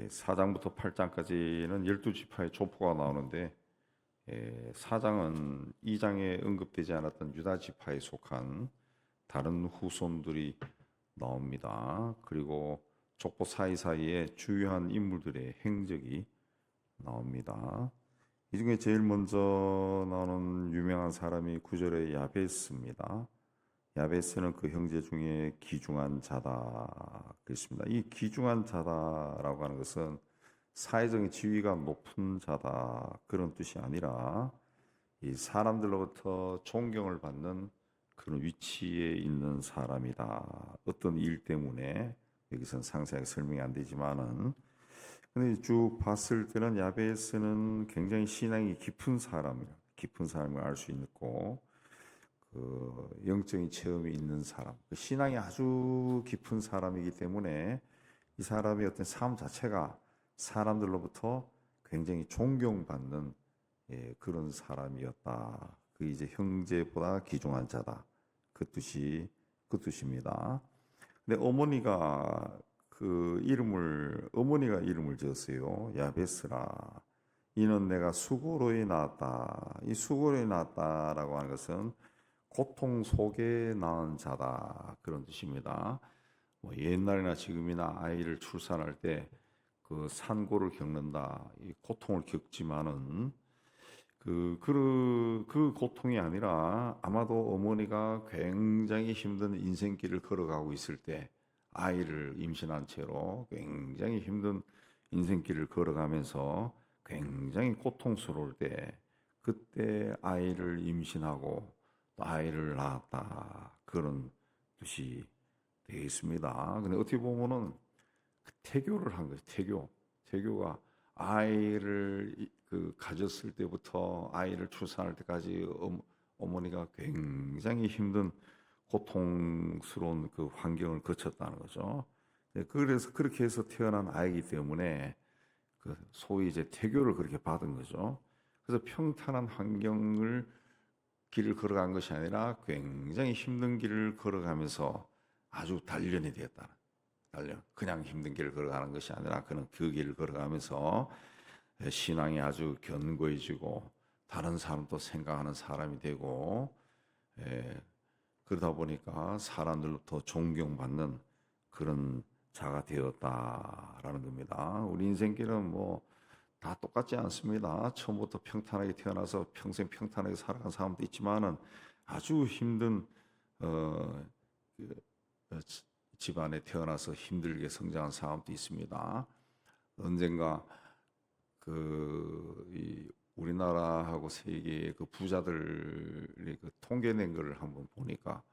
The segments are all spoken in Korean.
4장부터 8장까지는 12지파의 족보가 나오는데 4장은 2장에 언급되지 않았던 유다 지파에 속한 다른 후손들이 나옵니다. 그리고 족보 사이사이에 주요한 인물들의 행적이 나옵니다. 이 중에 제일 먼저 나오는 유명한 사람이 9절의 야베스입니다. 야베스는 그 형제 중에 귀중한 자다 그랬습니다. 이 귀중한 자다라고 하는 것은 사회적인 지위가 높은 자다 그런 뜻이 아니라 이 사람들로부터 존경을 받는 그런 위치에 있는 사람이다. 어떤 일 때문에 여기서는 상세하게 설명이 안 되지만은 근데 쭉 봤을 때는 야베스는 굉장히 신앙이 깊은 사람이라 깊은 사람을 알 수 있고 그 영적인 체험이 있는 사람, 그 신앙이 아주 깊은 사람이기 때문에 이 사람의 어떤 삶 자체가 사람들로부터 굉장히 존경받는 그런 사람이었다. 그 이제 형제보다 귀중한 자다. 그 뜻입니다. 근데 어머니가 이름을 지었어요. 야베스라. 이는 내가 수고로이 낳았다. 이 수고로이 낳았다라고 하는 것은 고통 속에 낳은 자다 그런 뜻입니다. 뭐 옛날이나 지금이나 아이를 출산할 때 그 산고를 겪는다, 이 고통을 겪지만은 그 고통이 아니라 아마도 어머니가 굉장히 힘든 인생길을 걸어가고 있을 때 아이를 임신한 채로 굉장히 힘든 인생길을 걸어가면서 굉장히 고통스러울 때 그때 아이를 임신하고 또 아이를 낳았다 그런 뜻이 되어 있습니다. 근데 어떻게 보면은 그 태교를 한 거죠. 태교가 아이를 가졌을 때부터 아이를 출산할 때까지 어머니가 굉장히 힘든 고통스러운 그 환경을 거쳤다는 거죠. 그래서 그렇게 해서 태어난 아이기 때문에 그 소위 이제 태교를 그렇게 받은 거죠. 그래서 평탄한 환경을 길을 걸어간 것이 아니라 굉장히 힘든 길을 걸어가면서 아주 단련이 되었다. 그냥 힘든 길을 걸어가는 것이 아니라 그는 그 길을 걸어가면서 신앙이 아주 견고해지고 다른 사람도 생각하는 사람이 되고 그러다 보니까 사람들로부터 존경받는 그런 자가 되었다라는 겁니다. 우리 인생길은 뭐 다 똑같지 않습니다. 처음부터 평탄하게 태어나서 평생 평탄하게 살아간 사람도 있지만은 아주 힘든 그, 집안에 태어나서 힘들게 성장한 사람도 있습니다. 언젠가 이 우리나라하고 세계의 그 부자들이 그 통계낸 거를 한번 보니까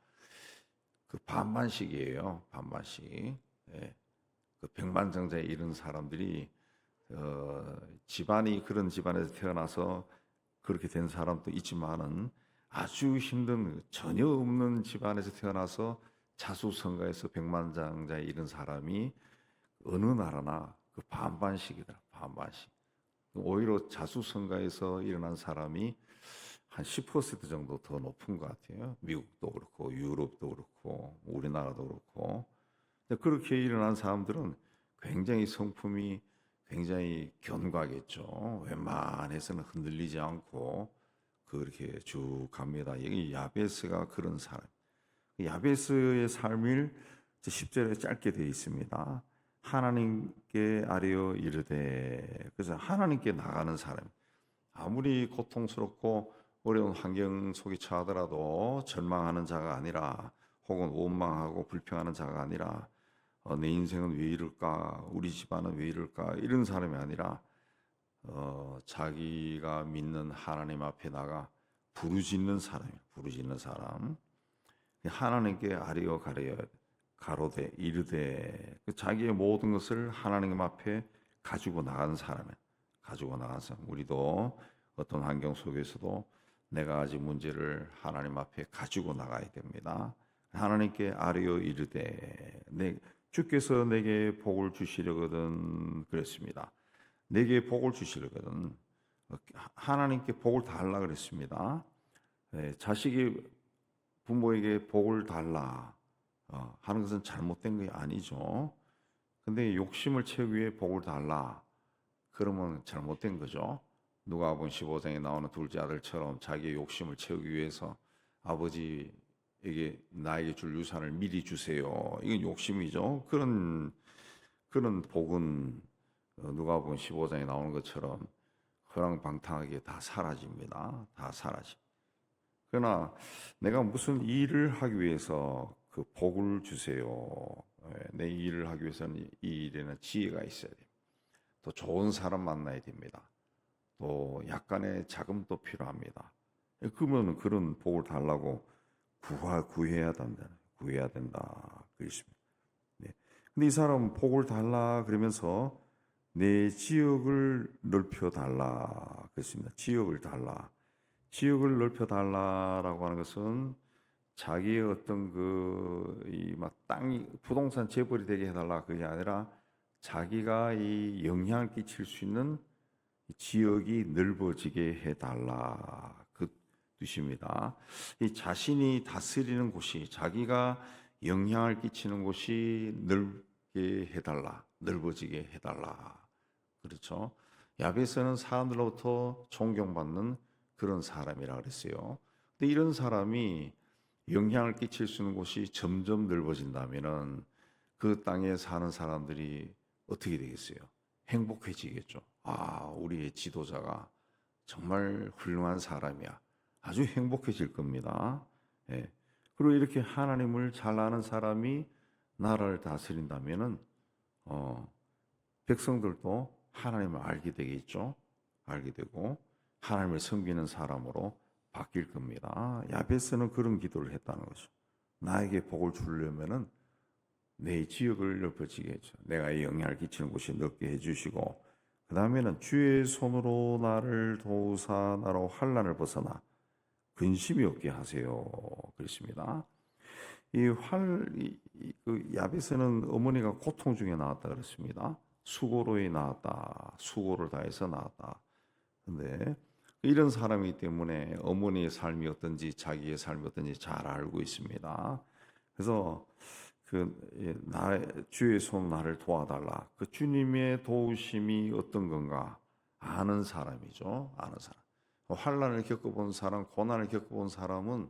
그 반반씩이에요. 반반씩. 예. 그 백만장자에 이른 사람들이 집안이 그런 집안에서 태어나서 그렇게 된 사람도 있지만은 아주 힘든 전혀 없는 집안에서 태어나서 자수성가해서 백만장자에 이른 사람이 어느 나라나 그 반반씩이더라. 반반씩. 오히려 자수성가해서 일어난 사람이 한 10% 정도 더 높은 것 같아요. 미국도 그렇고 유럽도 그렇고 우리나라도 그렇고. 그렇게 일어난 사람들은 굉장히 성품이 굉장히 견고하겠죠. 웬만해서는 흔들리지 않고 그렇게 쭉 갑니다. 여기 야베스가 그런 사람. 야베스의 삶을 10절에 짧게 되어 있습니다. 하나님께 아뢰어 이르되, 그래서 하나님께 나가는 사람. 아무리 고통스럽고 어려운 환경 속에 처하더라도 절망하는 자가 아니라 혹은 원망하고 불평하는 자가 아니라 내 인생은 왜 이럴까? 우리 집안은 왜 이럴까? 이런 사람이 아니라 자기가 믿는 하나님 앞에 나가 부르짖는 사람이에요. 부르짖는 사람. 하나님께 아뢰어 가로되 이르되 자기의 모든 것을 하나님 앞에 가지고 나간 사람이에요. 가지고 나간 사람. 우리도 어떤 환경 속에서도 내가 가진 문제를 하나님 앞에 가지고 나가야 됩니다. 하나님께 아뢰어 이르되 주께서 내게 복을 주시려거든 그랬습니다. 내게 복을 주시려거든 하나님께 복을 달라 그랬습니다. 자식이 부모에게 복을 달라 하는 것은 잘못된 게 아니죠. 근데 욕심을 채우기 위해 복을 달라. 그러면 잘못된 거죠. 누가복음 15장에 나오는 둘째 아들처럼 자기의 욕심을 채우기 위해서 아버지에게 나에게 줄 유산을 미리 주세요. 이건 욕심이죠. 그런 복은 누가복음 15장에 나오는 것처럼 허랑방탕하게 다 사라집니다. 다 사라집. 그러나 내가 무슨 일을 하기 위해서 그 복을 주세요. 내 일을 하기 위해서는 이 일에는 지혜가 있어야 돼요. 또 좋은 사람 만나야 됩니다. 또 약간의 자금도 필요합니다. 그러면 그런 복을 달라고 구해야 된다. 구해야 된다. 그렇습니다. 네. 근데 이 사람은 복을 달라 그러면서 내 지역을 넓혀 달라 그랬습니다. 지역을 달라. 지역을 넓혀 달라라고 하는 것은 자기의 어떤 이 땅이 부동산 재벌이 되게 해달라 그게 아니라 자기가 이 영향을 끼칠 수 있는 지역이 넓어지게 해달라 그 뜻입니다. 이 자신이 다스리는 곳이 자기가 영향을 끼치는 곳이 넓게 해달라, 넓어지게 해달라. 그렇죠? 야베스는 사람들로부터 존경받는 그런 사람이라 그랬어요. 근데 이런 사람이 영향을 끼칠 수 있는 곳이 점점 넓어진다면은 그 땅에 사는 사람들이 어떻게 되겠어요? 행복해지겠죠. 아, 우리의 지도자가 정말 훌륭한 사람이야. 아주 행복해질 겁니다. 예. 그리고 이렇게 하나님을 잘 아는 사람이 나라를 다스린다면은 백성들도 하나님을 알게 되겠죠. 알게 되고 하나님을 섬기는 사람으로 바뀔 겁니다. 야베스는 그런 기도를 했다는 거죠. 나에게 복을 주려면은 내 지역을 넓혀지게 해줘. 내가 영향을 끼치는 곳이 넓게 해주시고 그 다음에는 주의 손으로 나를 도우사 나로 환난을 벗어나 근심이 없게 하세요. 그렇습니다. 그 야베스는 어머니가 고통 중에 나왔다 그랬습니다. 수고로에 나왔다. 수고를 다해서 나왔다. 근데 이런 사람이기 때문에 어머니의 삶이 어떤지 자기의 삶이 어떤지 잘 알고 있습니다. 그래서 주의 손 나를 도와달라. 그 주님의 도우심이 어떤 건가 아는 사람이죠. 아는 사람. 환난을 겪어본 사람, 고난을 겪어본 사람은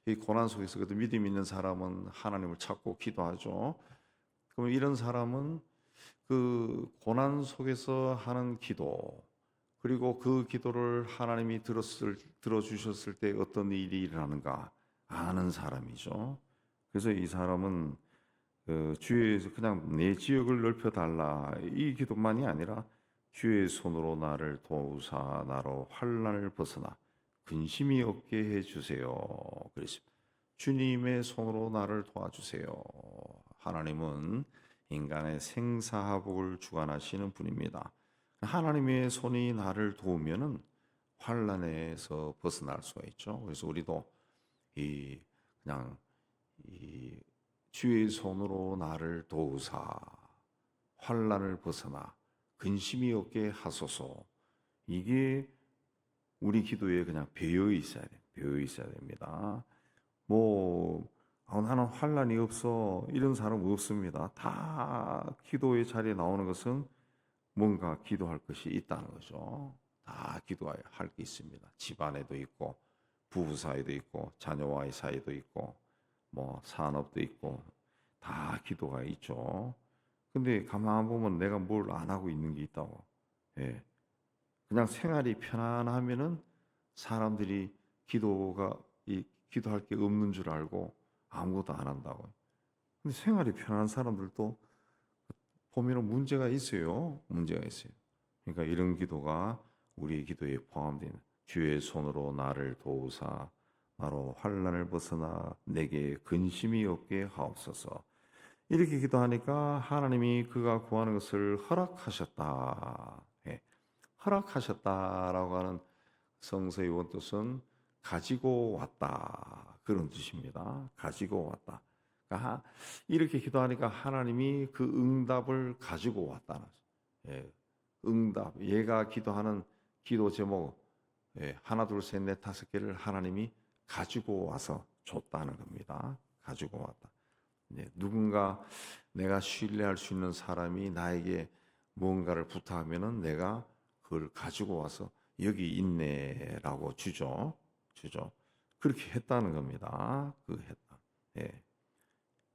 이 고난 속에서 그래도 믿음 있는 사람은 하나님을 찾고 기도하죠. 그럼 이런 사람은 그 고난 속에서 하는 기도 그리고 그 기도를 하나님이 들어주셨을 때 어떤 일이 일어나는가 아는 사람이죠. 그래서 이 사람은 주의 그냥 내 지역을 넓혀달라 이 기도만이 아니라 주의 손으로 나를 도우사 나로 환난을 벗어나 근심이 없게 해주세요. 그랬습니다. 주님의 손으로 나를 도와주세요. 하나님은 인간의 생사화복을 주관하시는 분입니다. 하나님의 손이 나를 도우면은 환난에서 벗어날 수가 있죠. 그래서 우리도 그냥 주의 손으로 나를 도우사 환난을 벗어나 근심이 없게 하소서. 이게 우리 기도에 그냥 배어 있어야 돼. 배어 있어야 됩니다. 나는 환난이 없어 이런 사람 없습니다. 다 기도의 자리에 나오는 것은 뭔가 기도할 것이 있다는 거죠. 다 기도할 게 있습니다. 집안에도 있고 부부 사이도 있고 자녀와의 사이도 있고 산업도 있고 다 기도가 있죠. 근데 가만 보면 내가 뭘 안 하고 있는 게 있다고. 예. 그냥 생활이 편안하면은 사람들이 기도할 게 없는 줄 알고 아무것도 안 한다고. 근데 생활이 편안한 사람들도 보면은 문제가 있어요. 문제가 있어요. 그러니까 이런 기도가 우리의 기도에 포함된 주의 손으로 나를 도우사 나로 환난을 벗어나 내게 근심이 없게 하옵소서. 이렇게 기도하니까 하나님이 그가 구하는 것을 허락하셨다. 예. 허락하셨다라고 하는 성서의 원뜻은 가지고 왔다. 그런 뜻입니다. 가지고 왔다. 그러니까 이렇게 기도하니까 하나님이 그 응답을 가지고 왔다는 거죠. 예. 응답. 얘가 기도하는 기도 제목 하나 둘 셋 넷 다섯 개를 하나님이 가지고 와서 줬다는 겁니다. 가지고 왔다. 누군가 내가 신뢰할 수 있는 사람이 나에게 뭔가를 부탁하면은 내가 그걸 가지고 와서 여기 있네라고 주죠. 그렇게 했다는 겁니다. 그 했다. 예.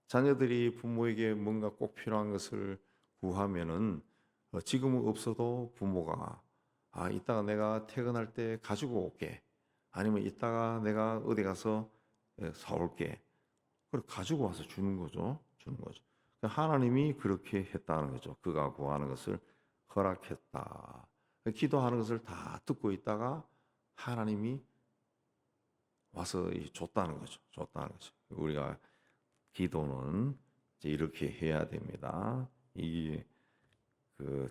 자녀들이 부모에게 뭔가 꼭 필요한 것을 구하면은 지금은 없어도 부모가 이따가 내가 퇴근할 때 가지고 올게. 아니면 이따가 내가 어디 가서 사올게. 그걸 가지고 와서 주는 거죠. 주는 거죠. 그러니까 하나님이 그렇게 했다는 거죠. 그가 구하는 것을 허락했다. 기도하는 것을 다 듣고 있다가 하나님이 와서 줬다는 거죠. 줬다는 거죠. 우리가 기도는 이제 이렇게 해야 됩니다. 이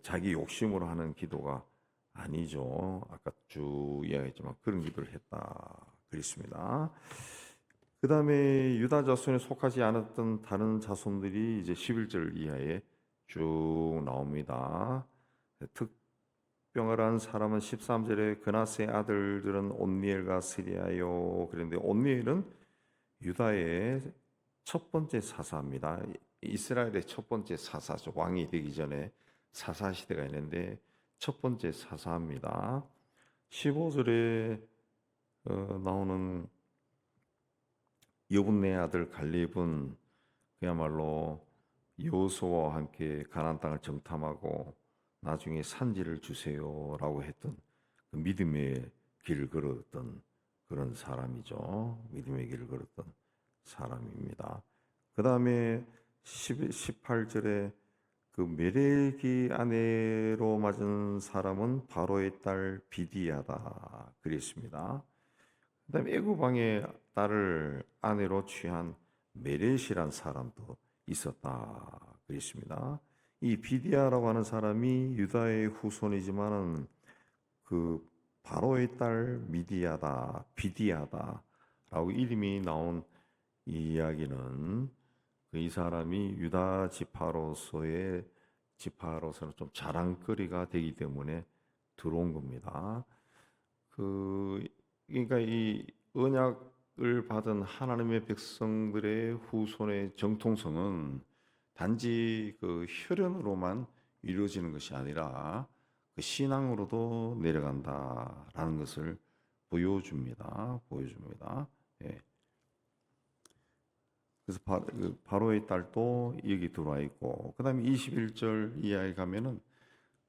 자기 욕심으로 하는 기도가 아니죠. 아까 쭉 이야기했지만 그런 기도를 했다 그랬습니다. 그 다음에 유다 자손에 속하지 않았던 다른 자손들이 이제 11절 이하에 쭉 나옵니다. 특병을한 사람은 13절에 그나스의 아들들은 온니엘과 스리아요. 그런데 온니엘은 유다의 첫 번째 사사입니다. 이스라엘의 첫 번째 사사죠. 왕이 되기 전에 사사 시대가 있는데 첫 번째 사사입니다. 15절에 나오는 여분네 아들 갈렙은 그야말로 여호수아와 함께 가나안 땅을 정탐하고 나중에 산지를 주세요라고 했던 그 믿음의 길을 걸었던 그런 사람이죠. 믿음의 길을 걸었던 사람입니다. 그 다음에 18절에 그 메레기 아내로 맞은 사람은 바로의 딸 비디야다 그랬습니다. 그 다음에 애굽 왕의 딸을 아내로 취한 메렛이란 사람도 있었다 그랬습니다. 이 비디야라고 하는 사람이 유다의 후손이지만은 그 바로의 딸 미디야다, 비디야다라고 이름이 나온 이 이야기는 이 사람이 유다 지파로서는 좀 자랑거리가 되기 때문에 들어온 겁니다. 그러니까 이 언약을 받은 하나님의 백성들의 후손의 정통성은 단지 그 혈연으로만 이루어지는 것이 아니라 그 신앙으로도 내려간다라는 것을 보여줍니다. 예. 그래서 바로의 딸도 여기 들어와 있고, 그 다음에 21절 이하에 가면은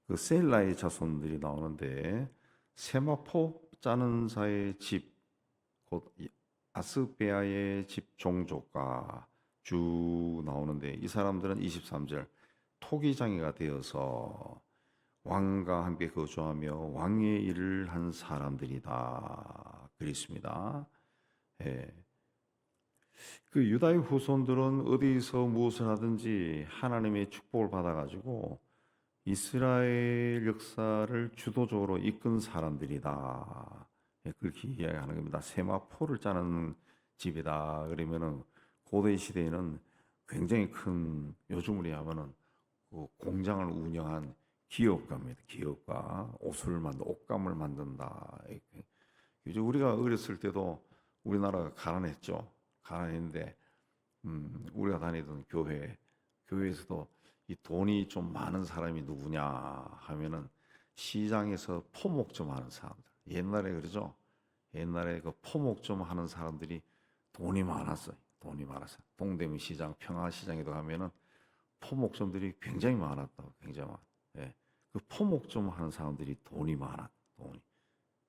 그 셀라의 자손들이 나오는데, 세마포 짜는 자의 집, 곧 아스베아의 집 종족과 쭉 나오는데, 이 사람들은 23절 토기장이가 되어서 왕과 함께 거주하며 왕의 일을 한 사람들이다 그랬습니다. 예. 그 유다의 후손들은 어디서 무엇을 하든지 하나님의 축복을 받아가지고 이스라엘 역사를 주도적으로 이끈 사람들이다. 예, 그렇게 이야기하는 겁니다. 세마포를 짜는 집이다. 그러면은 고대 시대에는 굉장히 큰 요즘으로 하면은 그 공장을 운영한 기업가입니다. 기업가 옷감을 만든다. 요즘 우리가 어렸을 때도 우리나라가 가난했죠. 가난했는데 우리가 다니던 교회에서도 이 돈이 좀 많은 사람이 누구냐 하면은 시장에서 포목 좀 하는 사람들. 옛날에 그러죠. 옛날에 그 포목 좀 하는 사람들이 돈이 많았어요. 돈이 많았어요. 동대문 시장, 평화시장에도 가면은 포목점들이 굉장히 많았다고, 굉장히 많았다. 예. 그 포목점 하는 사람들이 돈이 많아, 돈이.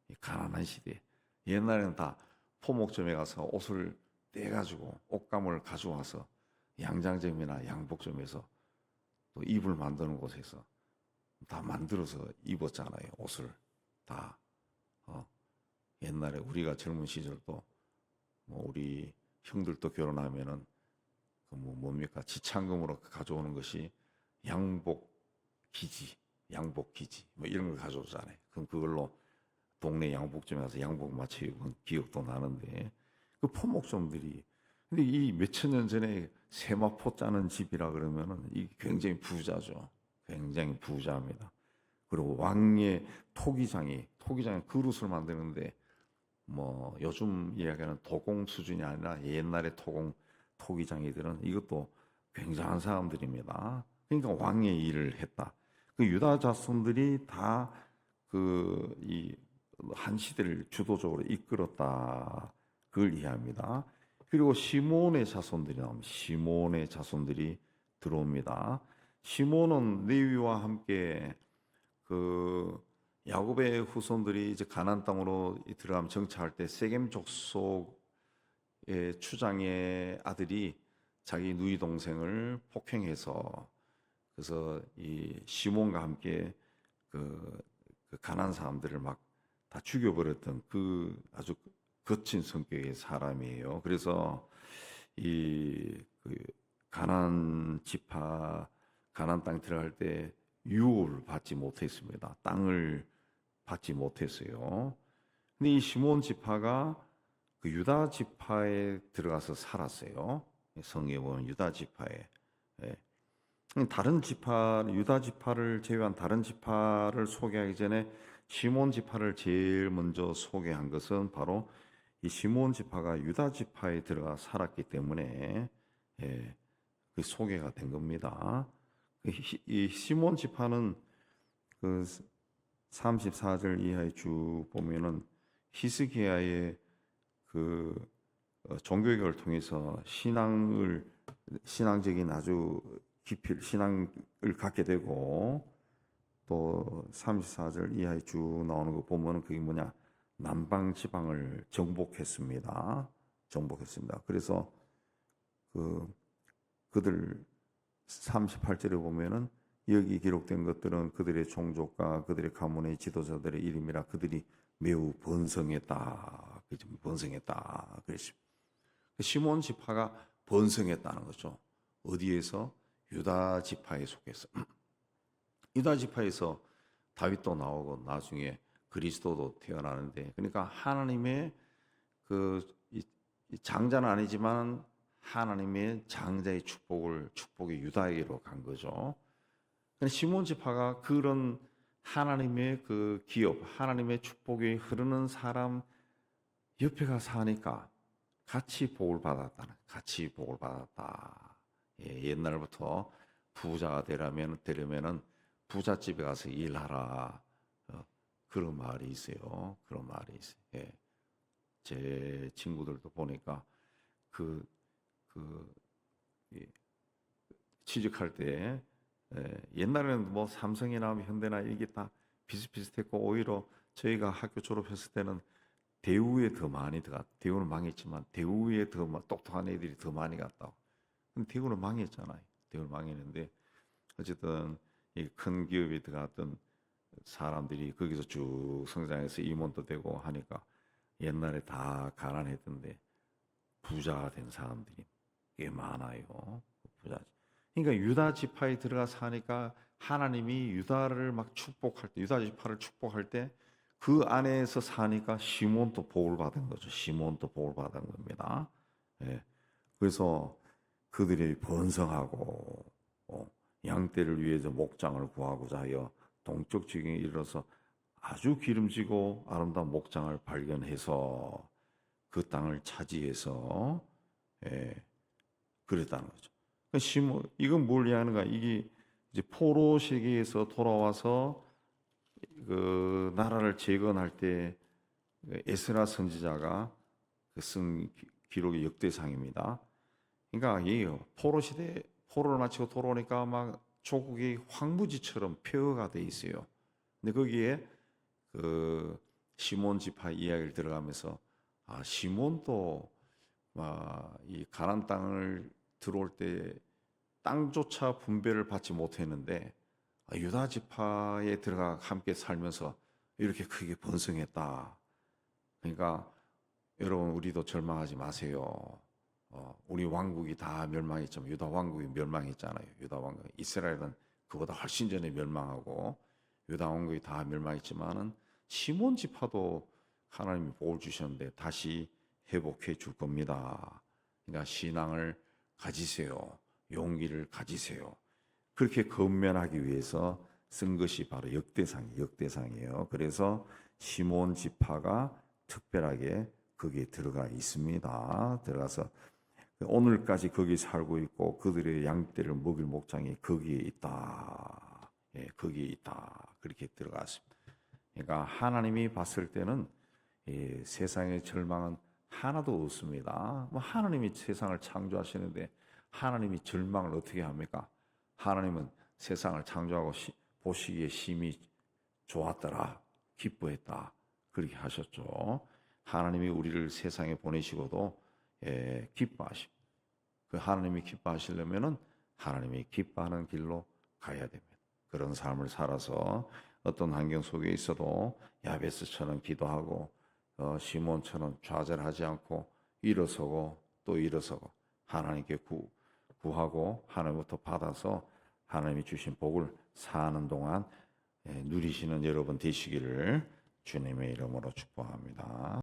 이 가난한 시대에. 옛날에는 다 포목점에 가서 옷을 떼가지고 옷감을 가져와서 양장점이나 양복점에서 또 이불 만드는 곳에서 다 만들어서 입었잖아요. 옷을 다. 옛날에 우리가 젊은 시절도 뭐 우리 형들도 결혼하면은 그 뭡니까 지참금으로 가져오는 것이 양복기지 뭐 이런 걸 가져오잖아요. 그럼 그걸로 동네 양복점에 가서 양복 맞춰 입은 기억도 나는데 그 포목점들이 근데 이 몇천 년 전에 세마포 짜는 집이라 그러면은 이 굉장히 부자죠. 굉장히 부자입니다. 그리고 왕의 토기장이 그릇을 만드는데 뭐 요즘 이야기하는 도공 수준이 아니라 옛날의 토기장이들은 이것도 굉장한 사람들입니다. 그러니까 왕의 일을 했다. 그 유다 자손들이 다 그 이 한 시대를 주도적으로 이끌었다. 그걸 이해합니다. 그리고 시몬의 자손들이 나옵니다. 시몬의 자손들이 들어옵니다. 시몬은 레위와 함께 그 야곱의 후손들이 이제 가나안 땅으로 들어가면 정착할 때 세겜 족속의 추장의 아들이 자기 누이 동생을 폭행해서 그래서 이 시몬과 함께 그 가나안 사람들을 막 다 죽여버렸던 그 아주 거친 성격의 사람이에요. 그래서 이그 가나안 지파 가나안 땅 들어갈 때 유업을 받지 못했습니다. 땅을 받지 못했어요. 근데 이 시몬 지파가 그 유다 지파에 들어가서 살았어요. 성경에 보면 유다 지파에. 예. 다른 지파, 유다 지파를 제외한 다른 지파를 소개하기 전에 시몬 지파를 제일 먼저 소개한 것은 바로 이 시몬 지파가 유다 지파에 들어가 살았기 때문에 그 소개가 된 겁니다. 이 시몬 지파는 그 34절 이하에 쭉 보면은 히스기야의 그 종교개혁을 통해서 신앙적인 아주 깊이 신앙을 갖게 되고 또 34절 이하에 쭉 나오는 거 보면은 그게 뭐냐 남방 지방을 정복했습니다. 그래서 그들 38절에 보면은 여기 기록된 것들은 그들의 종족과 그들의 가문의 지도자들의 이름이라 그들이 매우 번성했다. 그랬습니다. 시몬 지파가 번성했다는 거죠. 어디에서? 유다 지파에 속해서. 유다 지파에서 다윗도 나오고 나중에 그리스도도 태어나는데 그러니까 하나님의 이 장자는 아니지만 하나님의 장자의 축복이 유다에게로 간 거죠. 시몬 지파가 그런 하나님의 그 기업, 하나님의 축복이 흐르는 사람 옆에 가서 사니까 같이 복을 받았다. 옛날부터 부자가 되려면은 부잣집에 가서 일하라. 그런 말이 있어요. 예. 제 친구들도 보니까 취직할 때 옛날에는 뭐 삼성이나 현대나 이게 다 비슷비슷했고 오히려 저희가 학교 졸업했을 때는 대우에 더 많이 대우는 망했지만 대우에 더 똑똑한 애들이 더 많이 갔다고. 근데 대우는 망했잖아요. 대우는 망했는데 어쨌든 이 큰 기업에 들어갔던 사람들이 거기서 쭉 성장해서 임원도 되고 하니까 옛날에 다 가난했던데 부자가 된 사람들이 꽤 많아요. 부자. 그러니까 유다 지파에 들어가 사니까 하나님이 유다를 막 축복할 때, 유다 지파를 축복할 때 그 안에서 사니까 시몬도 복을 받은 거죠. 시몬도 복을 받은 겁니다. 예. 그래서 그들이 번성하고 양떼를 위해서 목장을 구하고자 하여 동쪽 지경에 이르러서 아주 기름지고 아름다운 목장을 발견해서 그 땅을 차지해서 그랬다는 거죠. 이건 뭘 이해하는가? 이게 이제 포로 세계에서 돌아와서 그 나라를 재건할 때 에스라 선지자가 쓴 기록의 역대상입니다. 그러니까 이게요. 포로 시대 포로를 마치고 돌아오니까 막 조국이 황무지처럼 폐허가 돼 있어요. 근데 거기에 그 시몬 지파 이야기를 들어가면서 시몬도 이 가나안 땅을 들어올 때 땅조차 분배를 받지 못했는데 유다 지파에 들어가 함께 살면서 이렇게 크게 번성했다. 그러니까 여러분 우리도 절망하지 마세요. 우리 왕국이 다 멸망했지만 유다 왕국이 멸망했잖아요. 유다 왕국, 이스라엘은 그보다 훨씬 전에 멸망하고 유다 왕국이 다 멸망했지만은 시몬 지파도 하나님이 복을 주셨는데 다시 회복해 줄 겁니다. 그러니까 신앙을 가지세요. 용기를 가지세요. 그렇게 건면하기 위해서 쓴 것이 바로 역대상이에요. 그래서 시몬 지파가 특별하게 거기에 들어가 있습니다. 들어가서 오늘까지 거기 살고 있고 그들의 양떼를 먹일 목장이 거기에 있다. 예, 거기에 있다. 그렇게 들어갔습니다. 그러니까 하나님이 봤을 때는 세상의 절망은 하나도 없습니다. 뭐 하나님이 세상을 창조하시는데 하나님이 절망을 어떻게 합니까? 하나님은 세상을 창조하고 보시기에 심히 좋았더라, 기뻐했다, 그렇게 하셨죠. 하나님이 우리를 세상에 보내시고도 기뻐하십. 그 하나님이 기뻐하시려면은 하나님이 기뻐하는 길로 가야 됩니다. 그런 삶을 살아서 어떤 환경 속에 있어도 야베스처럼 기도하고 시몬처럼 좌절하지 않고 일어서고 또 일어서고 하나님께 구하고 하나님부터 받아서 하나님이 주신 복을 사는 동안 누리시는 여러분 되시기를 주님의 이름으로 축복합니다.